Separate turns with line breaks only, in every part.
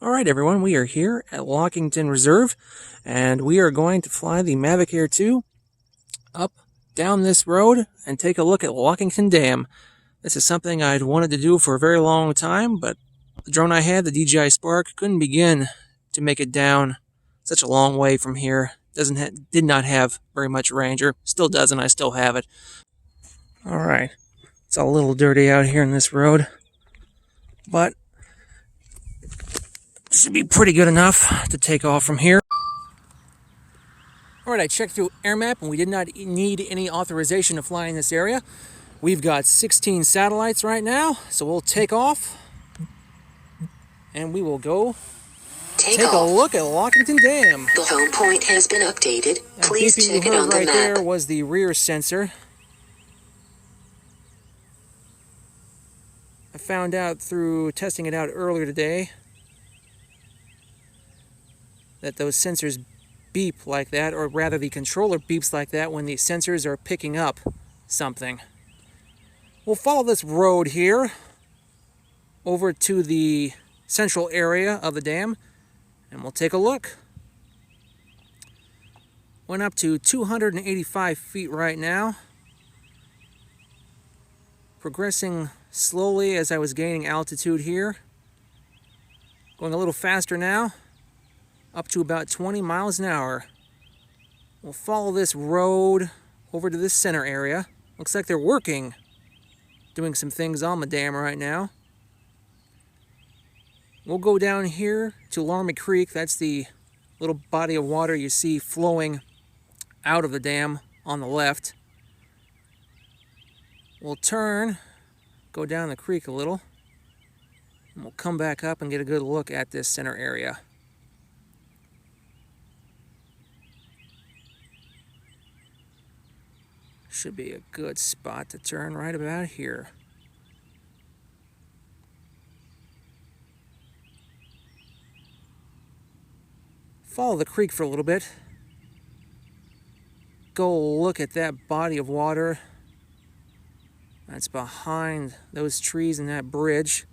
Alright everyone, we are here at Lockington Reserve, and we are going to fly the Mavic Air 2 up down this road and take a look at Lockington Dam. This is something I'd wanted to do for a very long time, but the drone I had, the DJI Spark, couldn't begin to make it down such a long way from here. Did not have very much range, or still doesn't, I still have it. Alright, it's a little dirty out here in this road, but should be pretty good enough to take off from here. Alright, I checked through AirMap and we did not need any authorization to fly in this area. We've got 16 satellites right now, so we'll take off and we will go take a look at Lockington Dam.
The home point has been updated. Please check it on the
map. Right
map.
There was the rear sensor. I found out through testing it out earlier today that those sensors beep like that, or rather the controller beeps like that when the sensors are picking up something. We'll follow this road here over to the central area of the dam and we'll take a look. Went up to 285 feet right now. Progressing slowly as I was gaining altitude here. Going a little faster now, up to about 20 miles an hour. We'll follow this road over to this center area. Looks like they're working, doing some things on the dam right now. We'll go down here to Laramie Creek. That's the little body of water you see flowing out of the dam on the left. We'll turn, go down the creek a little, and we'll come back up and get a good look at this center area. Should be a good spot to turn right about here. Follow the creek for a little bit. Go look at that body of water that's behind those trees and that bridge.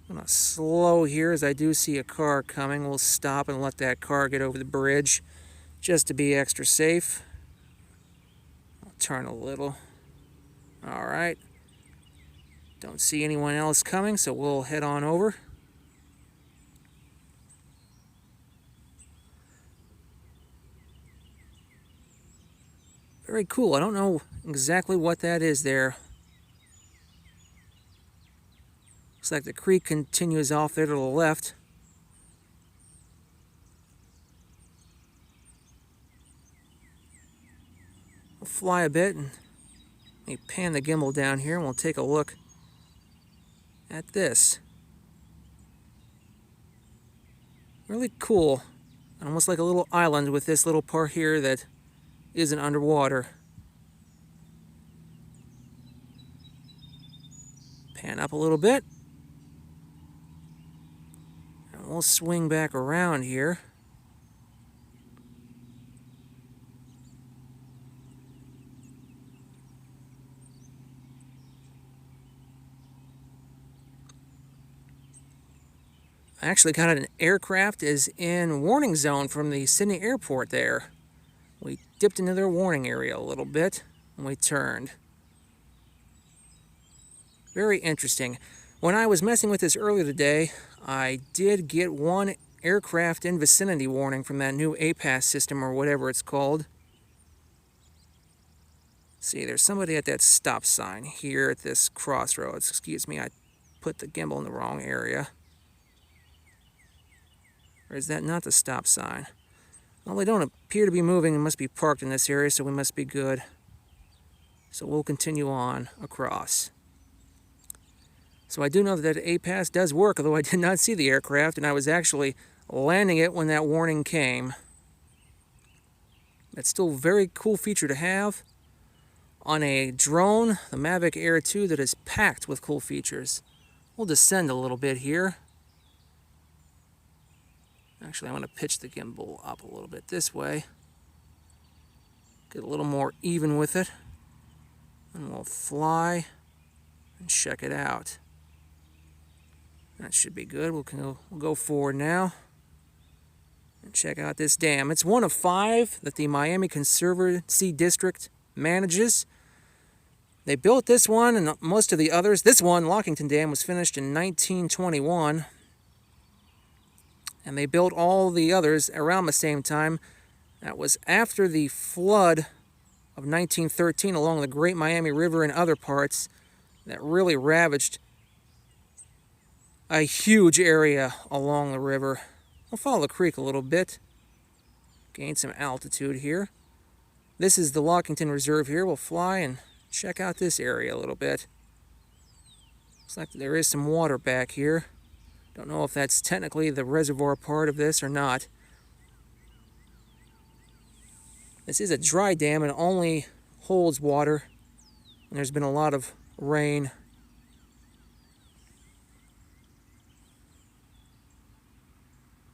I'm gonna slow here as I do see a car coming. We'll stop and let that car get over the bridge just to be extra safe. Turn a little. All right. Don't see anyone else coming, so we'll head on over. Very cool. I don't know exactly what that is there. Looks like the creek continues off there to the left. We'll fly a bit and maybe pan the gimbal down here and we'll take a look at this. Really cool. Almost like a little island with this little part here that isn't underwater. Pan up a little bit. And we'll swing back around here. I actually got an aircraft is in warning zone from the Sidney airport there. We dipped into their warning area a little bit and we turned. Very interesting. When I was messing with this earlier today, I did get one aircraft in vicinity warning from that new APAS system or whatever it's called. See, there's somebody at that stop sign here at this crossroads. Excuse me, I put the gimbal in the wrong area. Or is that not the stop sign? Well, they don't appear to be moving and must be parked in this area, so we must be good. So we'll continue on across. So I do know that APAS does work, although I did not see the aircraft, and I was actually landing it when that warning came. That's still a very cool feature to have on a drone, the Mavic Air 2, that is packed with cool features. We'll descend a little bit here. Actually, I'm going to pitch the gimbal up a little bit this way. Get a little more even with it. And we'll fly and check it out. That should be good. We'll go forward now and check out this dam. It's one of 5 that the Miami Conservancy District manages. They built this one and most of the others. This one, Lockington Dam, was finished in 1921. And they built all the others around the same time. That was after the flood of 1913 along the Great Miami River and other parts that really ravaged a huge area along the river. We'll follow the creek a little bit. Gain some altitude here. This is the Lockington Reserve here. We'll fly and check out this area a little bit. Looks like there is some water back here. Don't know if that's technically the reservoir part of this or not. This is a dry dam and only holds water. And there's been a lot of rain.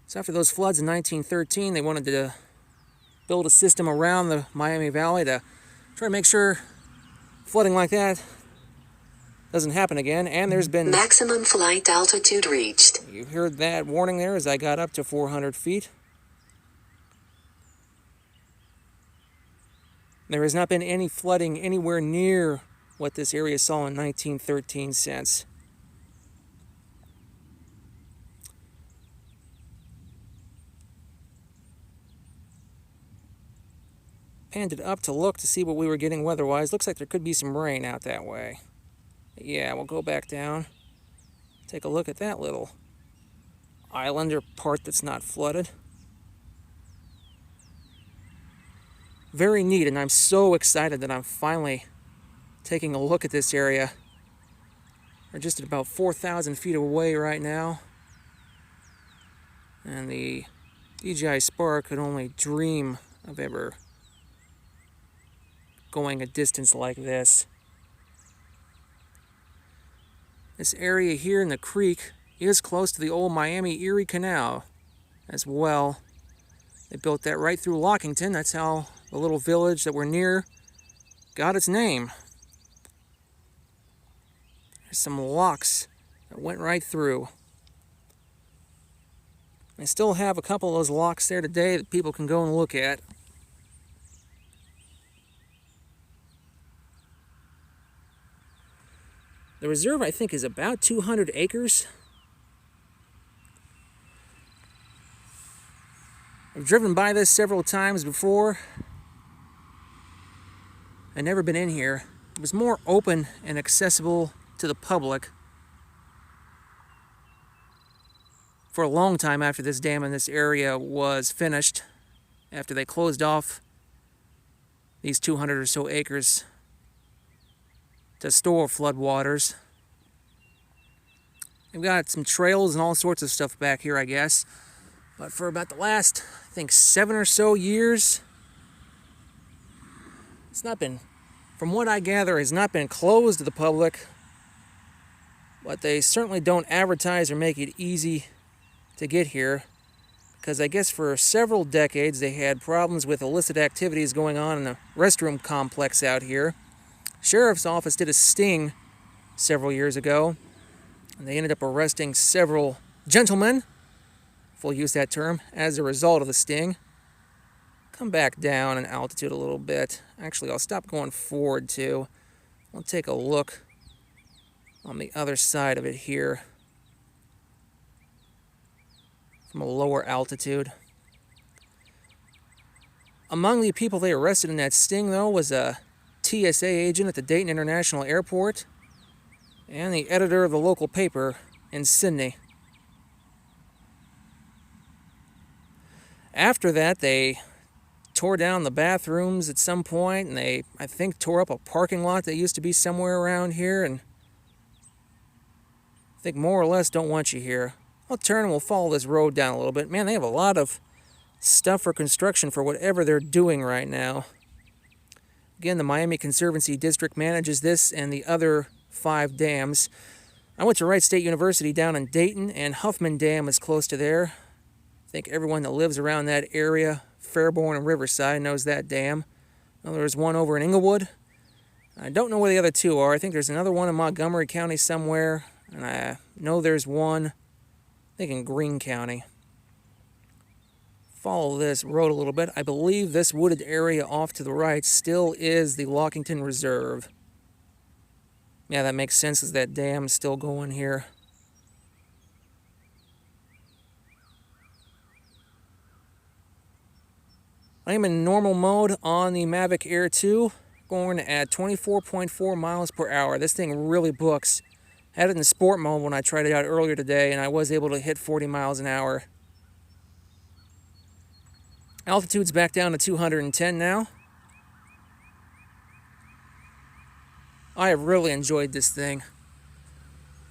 So after those floods in 1913, they wanted to build a system around the Miami Valley to try to make sure flooding like that doesn't happen again. And there's been...
Maximum flight altitude reached.
You heard that warning there as I got up to 400 feet. There has not been any flooding anywhere near what this area saw in 1913 since. Panned it up to look to see what we were getting weather-wise. Looks like there could be some rain out that way. Yeah, we'll go back down. Take a look at that little island or part that's not flooded. Very neat, and I'm so excited that I'm finally taking a look at this area. We're just at about 4,000 feet away right now. And the DJI Spark could only dream of ever going a distance like this. This area here in the creek is close to the old Miami-Erie Canal as well. They built that right through Lockington. That's how the little village that we're near got its name. There's some locks that went right through. They still have a couple of those locks there today that people can go and look at. The reserve, I think, is about 200 acres. I've driven by this several times before. I've never been in here. It was more open and accessible to the public for a long time after this dam in this area was finished, after they closed off these 200 or so acres to store floodwaters. They've got some trails and all sorts of stuff back here, I guess. But for about the last, I think, 7 or so years, it's not been, from what I gather, has not been closed to the public. But they certainly don't advertise or make it easy to get here, because I guess for several decades they had problems with illicit activities going on in the restroom complex out here. Sheriff's office did a sting several years ago, and they ended up arresting several gentlemen, if we'll use that term, as a result of the sting. Come back down in altitude a little bit. Actually, I'll stop going forward too. I'll take a look on the other side of it here from a lower altitude. Among the people they arrested in that sting, though, was a TSA agent at the Dayton International Airport and the editor of the local paper in Sidney. After that, they tore down the bathrooms at some point, and they, I think, tore up a parking lot that used to be somewhere around here, and I think more or less don't want you here. I'll turn and we'll follow this road down a little bit. Man, they have a lot of stuff for construction for whatever they're doing right now. Again, the Miami Conservancy District manages this and the other 5 dams. I went to Wright State University down in Dayton, and Huffman Dam is close to there. I think everyone that lives around that area, Fairborn and Riverside, knows that dam. Well, there's one over in Inglewood. I don't know where the other 2 are. I think there's another one in Montgomery County somewhere, and I know there's one think in Greene County. Follow this road a little bit. I believe this wooded area off to the right still is the Lockington Reserve. Yeah, that makes sense as that dam's still going here. I am in normal mode on the Mavic Air 2, going at 24.4 miles per hour. This thing really books. I had it in sport mode when I tried it out earlier today, and I was able to hit 40 miles an hour. Altitude's back down to 210 now. I have really enjoyed this thing.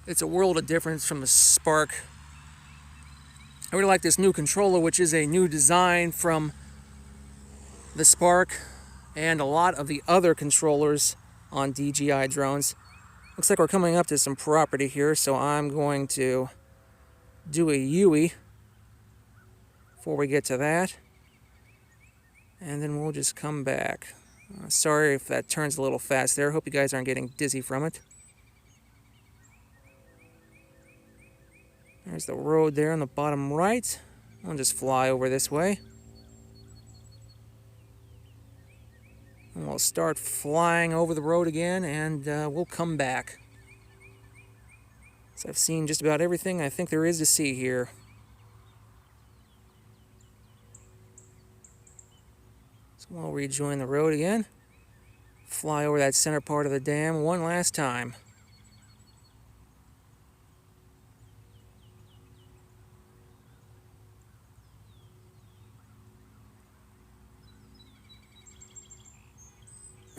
It's a world of difference from the Spark. I really like this new controller, which is a new design from the Spark and a lot of the other controllers on DJI drones. Looks like we're coming up to some property here, so I'm going to do a UE before we get to that. And then we'll just come back. Sorry if that turns a little fast there. Hope you guys aren't getting dizzy from it. There's the road there on the bottom right. I'll just fly over this way. And we'll start flying over the road again, and we'll come back. So I've seen just about everything I think there is to see here. So we'll rejoin the road again. Fly over that center part of the dam one last time.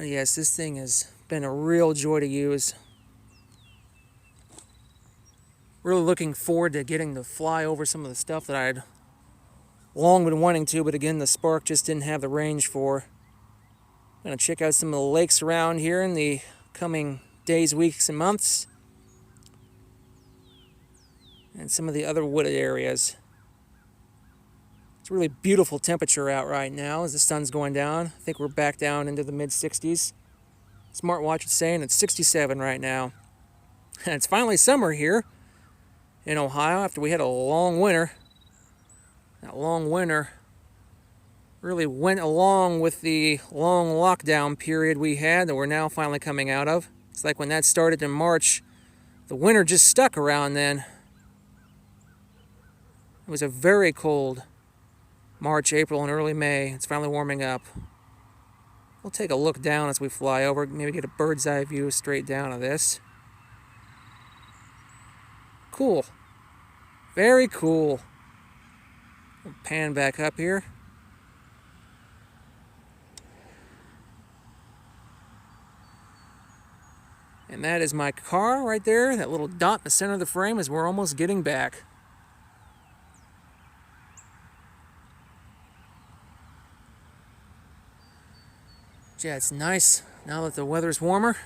Yes, this thing has been a real joy to use. Really looking forward to getting to fly over some of the stuff that I'd long been wanting to, but again, the Spark just didn't have the range for. I'm going to check out some of the lakes around here in the coming days, weeks, and months. And some of the other wooded areas. It's a really beautiful temperature out right now as the sun's going down. I think we're back down into the mid-60s. Smartwatch is saying it's 67 right now. And it's finally summer here in Ohio after we had a long winter. That long winter really went along with the long lockdown period we had that we're now finally coming out of. It's like when that started in March, the winter just stuck around then. It was a very cold March, April, and early May. It's finally warming up. We'll take a look down as we fly over, maybe get a bird's eye view straight down of this. Cool. Very cool. We'll pan back up here. And that is my car right there. That little dot in the center of the frame is we're almost getting back. Yeah, it's nice now that the weather's warmer.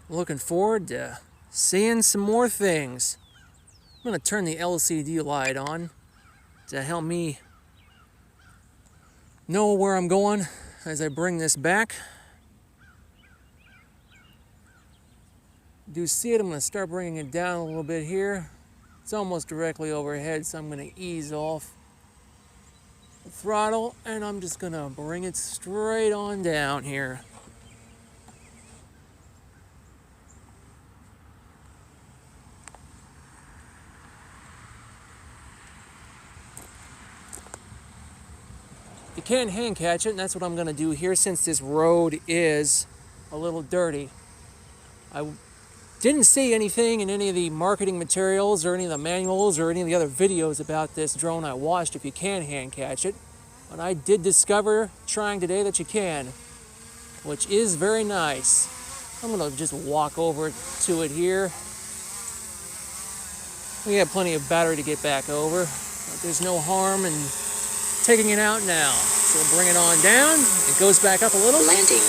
Looking forward to seeing some more things. I'm going to turn the LCD light on to help me know where I'm going as I bring this back. Do you see it? I'm going to start bringing it down a little bit here. It's almost directly overhead, so I'm going to ease off the throttle, and I'm just going to bring it straight on down here. You can't hand catch it, and that's what I'm going to do here since this road is a little dirty. I didn't see anything in any of the marketing materials or any of the manuals or any of the other videos about this drone I watched if you can hand catch it. But I did discover trying today that you can, which is very nice. I'm going to just walk over to it here. We have plenty of battery to get back over, but there's no harm in taking it out now. So we'll bring it on down. It goes back up a little.
Landing.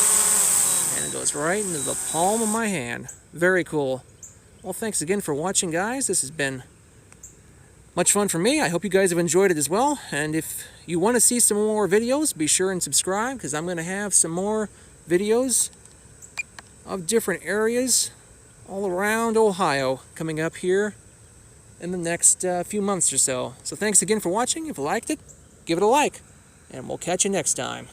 And it goes right into the palm of my hand. Very cool. Well, thanks again for watching, guys. This has been much fun for me. I hope you guys have enjoyed it as well. And if you want to see some more videos, be sure and subscribe, because I'm going to have some more videos of different areas all around Ohio coming up here in the next few months or so. So thanks again for watching. If you liked it, give it a like, and we'll catch you next time.